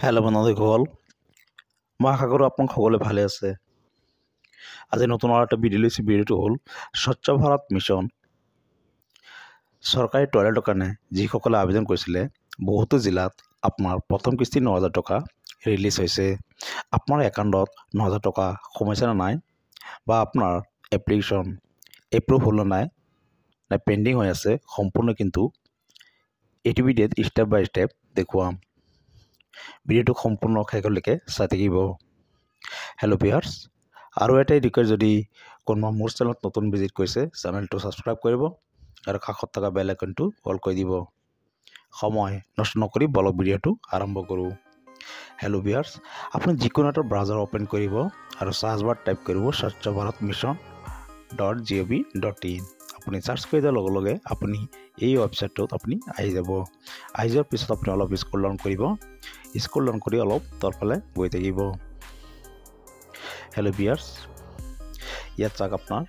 Hello' বন্ধুসকল, মই আশা কৰোঁ আপোনালোক সকলোৱে ভালে আছে। আজি নতুন আৰু এটা ভিডিঅ' লৈছোঁ। ভিডিঅ'টো হ'ল স্বচ্ছ ভাৰত মিছন। চৰকাৰী টয়লেটৰ কাৰণে যিসকলে আবেদন কৰিছিলে, বহুতো জিলাত আপোনাৰ প্ৰথম কিস্তি 9,000 টকা ৰিলিজ হৈছে। আপোনাৰ একাউণ্টত 9,000 টকা সোমাইছে নে নাই, বা আপোনাৰ এপ্লিকেশ্যন এপ্ৰুভ হ'ল নে নাই, নে পেণ্ডিং হৈ আছে, সম্পূৰ্ণ কিন্তু এইটো ভিডিঅ'ত ষ্টেপ বাই ষ্টেপ দেখুৱাম। ভিডিঅ'টো সম্পূৰ্ণ শেষলৈকে চাই থাকিব। হেল্ল' ভিউৱাৰ্ছ, আৰু এটাই ৰিকুৱেষ্ট, যদি কোনোবা মোৰ চেনেলত নতুন ভিজিট কৰিছে, চেনেলটো ছাবস্ক্ৰাইব কৰিব আৰু কাষত থকা বেল আইকনটো অল কৰি দিব। সময় নষ্ট নকৰি বলক ভিডিঅ'টো আৰম্ভ কৰোঁ। হেল্ল' ভিউৱাৰ্ছ, আপুনি যিকোনো এটা ব্ৰাউজাৰ অ'পেন কৰিব আৰু চাৰ্চ বাৰ টাইপ কৰিব স্বচ্ছ ভাৰত মিছন .gov.in। আপুনি চাৰ্চ কৰি দিয়াৰ লগে লগে আপুনি এই ৱেবছাইটটোত আপুনি আহি যাব। আহি যোৱাৰ পিছত আপুনি অলপ স্ক্ৰল ডাউন কৰিব। স্ক্ৰল ডাউন কৰি অলপ তলফালে গৈ থাকিব। হেল্ল' ভিউৱাৰ্ছ, ইয়াত চাওক আপোনাৰ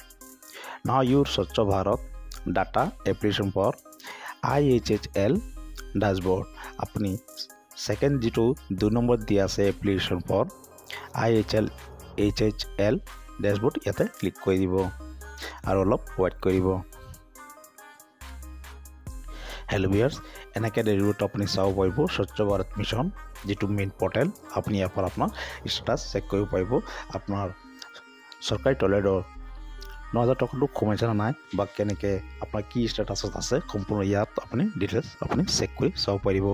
নাও ইউৰ স্বচ্ছ Bharat data application for IHHL dashboard. আপুনি ছেকেণ্ড যিটো 2 নম্বৰ দিয়া আছে এপ্লিকেশ্যন ফৰ IHHL ড্যাশবোৰ্ড, ইয়াতে ক্লিক কৰি দিব আৰু অলপ ৱেইট কৰিব। হেল্ল' ভিউৱাৰ্ছ, এনেকৈ ডেৰিভেটিভ আপুনি চাব পাৰিব স্বচ্ছ ভাৰত মিছন যিটো মেইন পৰ্টেল। আপুনি ইয়াৰ পৰা আপোনাৰ ষ্টেটাছ চেক কৰিব পাৰিব। আপোনাৰ চৰকাৰী টয়লেটৰ 9,000 টকাটো সোমাইছে নে নাই, বা কেনেকৈ আপোনাৰ কি ষ্টেটাছত আছে, সম্পূৰ্ণ ইয়াত আপুনি ডিটেইলছ আপুনি চেক কৰি চাব পাৰিব।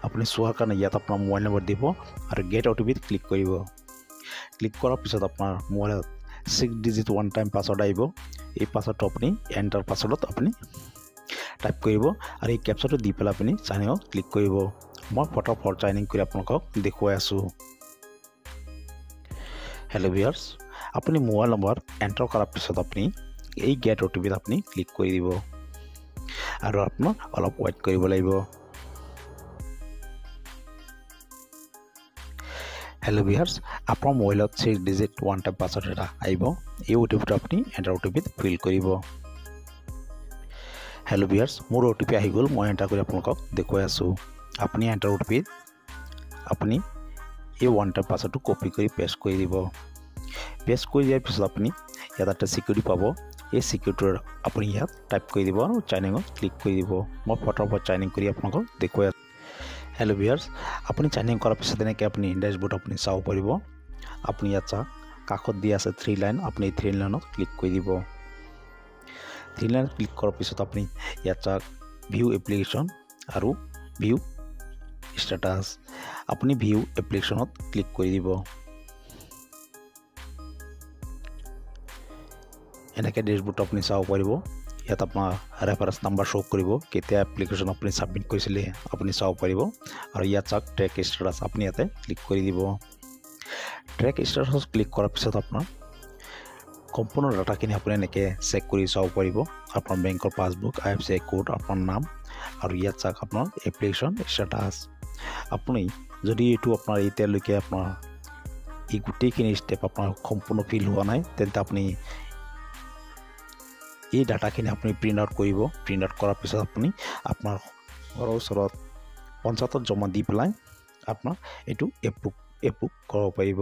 আপুনি চোৱাৰ কাৰণে ইয়াত আপোনাৰ মোবাইল নম্বৰ দিব আৰু গেট OTP ক্লিক কৰিব। ক্লিক কৰাৰ পিছত আপোনাৰ মোবাইলত 6 ডিজিট ওৱান টাইম পাছৱৰ্ড আহিব। এই পাছৱৰ্ডটো আপুনি এণ্টাৰ পাছৱৰ্ডত আপুনি টাইপ কৰিব আৰু এই কেপচাটো দি পেলাই আপুনি চাইনিঙত ক্লিক কৰিব। মই ফটাফট চাইনিং কৰি আপোনালোকক দেখুৱাই আছোঁ। হেল্ল' ভিউৱাৰ্ছ, আপুনি মোবাইল নম্বৰ এণ্টাৰ কৰাৰ পিছত আপুনি এই গেট OTPত আপুনি ক্লিক কৰি দিব আৰু আপোনাক অলপ ৱেইট কৰিব লাগিব। হেল্ল' ভিউৱাৰ্ছ, আপোনাৰ মোবাইলত 6 ডিজিট ওৱান টাইম পাছৱৰ্ড এটা আহিব। এই OTPটো আপুনি এণ্টাৰ OTPত ফিল কৰিব। হেল্ল' ভিউৱাৰ্ছ, মোৰ OTP আহি গ'ল। মই এণ্টাৰ কৰি আপোনালোকক দেখুৱাই আছোঁ। আপুনি এণ্টাৰ OTPত আপুনি এই ওৱান টাইম পাছৱৰ্ডটো কপি কৰি পেষ্ট কৰি দিব। পেষ্ট কৰি দিয়াৰ পিছত আপুনি ইয়াত এটা চিকিউৰিটি পাব। এই চিকিউৰিটিৰ আপুনি ইয়াত টাইপ কৰি দিব আৰু চাইনিঙত ক্লিক কৰি দিব। মই ফটাফট চাইনিং কৰি আপোনালোকক দেখুৱাই আছোঁ। হেল্ল' ভিউৱাৰ্ছ, আপুনি চাইনিং কৰাৰ পিছত এনেকৈ আপুনি ডেছবৰ্ড আপুনি চাব পাৰিব। আপুনি ইয়াত চাওক, কাষত দিয়া আছে 3 লাইন, আপুনি 3 লাইনত ক্লিক কৰি দিব। 3 লাইনত ক্লিক কৰাৰ পিছত আপুনি ইয়াত চাওক ভিউ এপ্লিকেশ্যন আৰু ভিউ ষ্টেটাছ। আপুনি ভিউ এপ্লিকেশ্যনত ক্লিক কৰি দিব। এনেকৈ ডেছবৰ্ডটো আপুনি চাব পাৰিব। ইয়াত আপোনাৰ ৰেফাৰেঞ্চ নাম্বাৰ শ্ব' কৰিব, কেতিয়া এপ্লিকেশ্যন আপুনি ছাবমিট কৰিছিলে আপুনি চাব পাৰিব। আৰু ইয়াত চাওক ট্ৰেক ষ্টেটাছ, আপুনি ইয়াতে ক্লিক কৰি দিব। ট্ৰেক ষ্টেটাছত ক্লিক কৰাৰ পিছত আপোনাৰ সম্পূৰ্ণ ডাটাখিনি আপুনি এনেকৈ চেক কৰি চাব পাৰিব। আপোনাৰ বেংকৰ পাছবুক, IFSC কোড, আপোনাৰ নাম, আৰু ইয়াত চাওক আপোনাৰ এপ্লিকেশ্যন ষ্টেটাছ। আপুনি যদি এইটো আপোনাৰ এতিয়ালৈকে আপোনাৰ এই গোটেইখিনি ষ্টেপ আপোনাৰ সম্পূৰ্ণ ফিল হোৱা নাই, তেন্তে আপুনি এই ডাটাখিনি আপুনি প্ৰিণ্ট আউট কৰিব। প্ৰিণ্ট আউট কৰাৰ পিছত আপুনি আপোনাৰ ঘৰৰ ওচৰত পঞ্চায়তত জমা দি পেলাই আপোনাৰ এইটো এপ্ৰুভ কৰিব পাৰিব।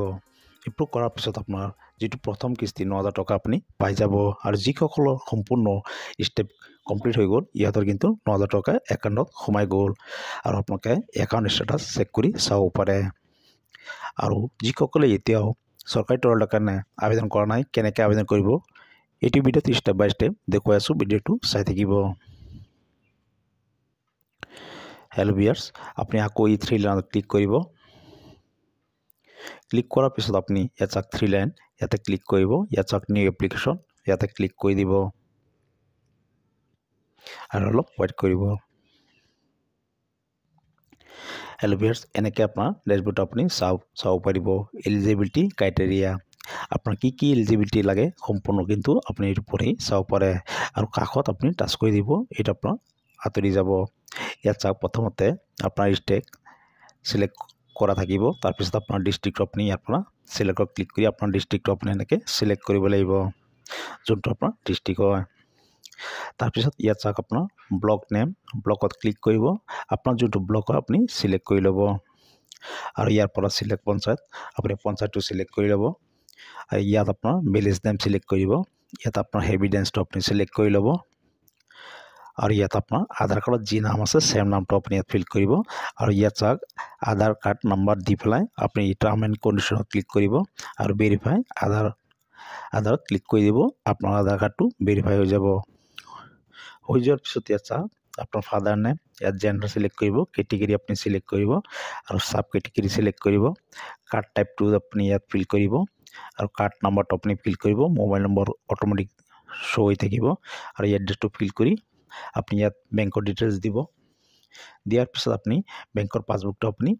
এপ্ৰুভ কৰাৰ পিছত আপোনাৰ যিটো প্ৰথম কিস্তি 9,000 টকা আপুনি পাই যাব। আৰু যিসকলৰ সম্পূৰ্ণ ষ্টেপ কমপ্লিট হৈ গ'ল, ইহঁতৰ কিন্তু 9,000 টকা একাউণ্টত সোমাই গ'ল আৰু আপোনালোকে একাউণ্ট ষ্টেটাছ চেক কৰি চাব পাৰে। আৰু যিসকলে এতিয়াও চৰকাৰী টয়লেটৰ কাৰণে আবেদন কৰা নাই, কেনেকৈ আবেদন কৰিব, এইটো ভিডিঅ'ত ষ্টেপ বাই ষ্টেপ দেখুৱাই আছোঁ। ভিডিঅ'টো চাই থাকিব। হেল্ল' ভিউৱাৰ্ছ, আপুনি আকৌ এই 3 লাইনত ক্লিক কৰিব। ক্লিক কৰাৰ পিছত আপুনি ইয়াত চাওক 3 লাইন, ইয়াতে ক্লিক কৰিব। ইয়াত চাওক নিউ এপ্লিকেশ্যন, ইয়াতে ক্লিক কৰি দিব আৰু অলপ ৱেইট কৰিব। হেল্ল' ভিউৱাৰ্ছ, এনেকৈ আপোনাৰ ডেছবৰ্ডটো আপুনি চাব পাৰিব। এলিজিবিলিটি ক্ৰাইটেৰিয়া, আপোনাৰ কি কি এলিজিবিলিটি লাগে সম্পূৰ্ণ কিন্তু আপুনি এইটো পঢ়ি চাব পাৰে। আৰু কাষত আপুনি টাচ কৰি দিব, এইটো আপোনাৰ আঁতৰি যাব। ইয়াত চাওক প্ৰথমতে আপোনাৰ ষ্টেট চিলেক্ট কৰা থাকিব। তাৰপিছত আপোনাৰ ডিষ্ট্ৰিক্টটো আপুনি ইয়াৰ পৰা চিলেক্টত ক্লিক কৰি আপোনাৰ ডিষ্ট্ৰিক্টটো আপুনি এনেকৈ চিলেক্ট কৰিব লাগিব, যোনটো আপোনাৰ ডিষ্ট্ৰিক্ট হয়। তাৰপিছত ইয়াত চাওক আপোনাৰ ব্লক নেম, ব্লকত ক্লিক কৰিব। আপোনাৰ যোনটো ব্লক হয় আপুনি চিলেক্ট কৰি ল'ব। আৰু ইয়াৰ পৰা সিলেক্ট পঞ্চায়ত আপুনি পঞ্চায়তটো সিলেক্ট কৰি ল'ব আৰু ইয়াত আপোনাৰ ভিলেজ নেম সিলেক্ট কৰিব ইয়াত আপোনাৰ এভিডেন্সটো আপুনি সিলেক্ট কৰি ল'ব আৰু ইয়াত আপোনাৰ আধাৰ কাৰ্ডত যি নাম আছে সেম নামটো আপুনি ইয়াত ফিল কৰিব আৰু ইয়াত চাওক আধাৰ কাৰ্ড নাম্বাৰ দি পেলাই আপুনি টাৰ্ম এণ্ড কণ্ডিশ্যনত ক্লিক কৰিব আৰু ভেৰিফাই আধাৰত ক্লিক কৰি দিব আপোনাৰ আধাৰ কাৰ্ডটো ভেৰিফাই হৈ যাব হৈ যোৱাৰ পিছত ইয়াত চাওক আপোনাৰ ফাদাৰ নেম ইয়াত জেণ্ডাৰ সিলেক্ট কৰিব কেটেগৰী আপুনি সিলেক্ট কৰিব আৰু সাব কেটেগৰী সিলেক্ট কৰিব কাৰ্ড টাইপটো আপুনি ইয়াত ফিল কৰিব আৰু কাৰ্ড নাম্বাৰটো আপুনি ফিল কৰিব মোবাইল নম্বৰ অটোমেটিক শ্ব' হৈ থাকিব আৰু এড্ৰেছটো ফিল কৰি আপুনি ইয়াত বেংকৰ ডিটেইলছ দিব দিয়াৰ পিছত আপুনি বেংকৰ পাছবুকটো আপুনি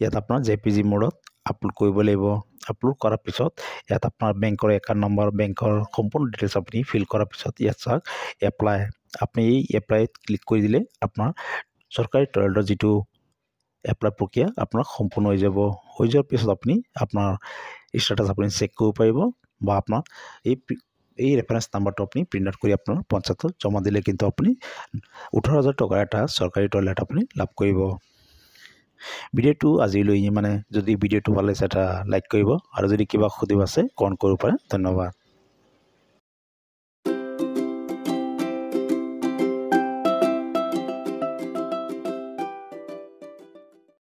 ইয়াত আপোনাৰ জেপিজি মোডত আপলোড কৰিব লাগিব আপলোড কৰাৰ পিছত ইয়াত আপোনাৰ বেংকৰ একাউণ্ট নম্বৰ বেংকৰ সম্পূৰ্ণ ডিটেইলছ আপুনি ফিল কৰাৰ পিছত ইয়াত চাওক এপ্লাই আপুনি এই এপ্লাইত ক্লিক কৰি দিলে আপোনাৰ চৰকাৰী তৰলৰ যিটো এপ্লাই প্ৰক্ৰিয়া আপোনাৰ সম্পূৰ্ণ হৈ যাব হৈ যোৱাৰ পিছত আপুনি আপোনাৰ ষ্টেটাছ আপুনি চেক কৰিব পাৰিব বা আপোনাৰ এই ৰেফাৰেন্স নাম্বাৰটো আপুনি প্ৰিণ্ট আউট কৰি আপোনাৰ পঞ্চায়তত জমা দিলে কিন্তু আপুনি 18,000 টকাৰ এটা চৰকাৰী টয়লেট আপুনি লাভ কৰিব ভিডিঅ'টো আজিলৈ মানে যদি ভিডিঅ'টো ভাল লাগিছে এটা লাইক কৰিব আৰু যদি কিবা সুধিব আছে কমেণ্ট কৰিব পাৰে ধন্যবাদ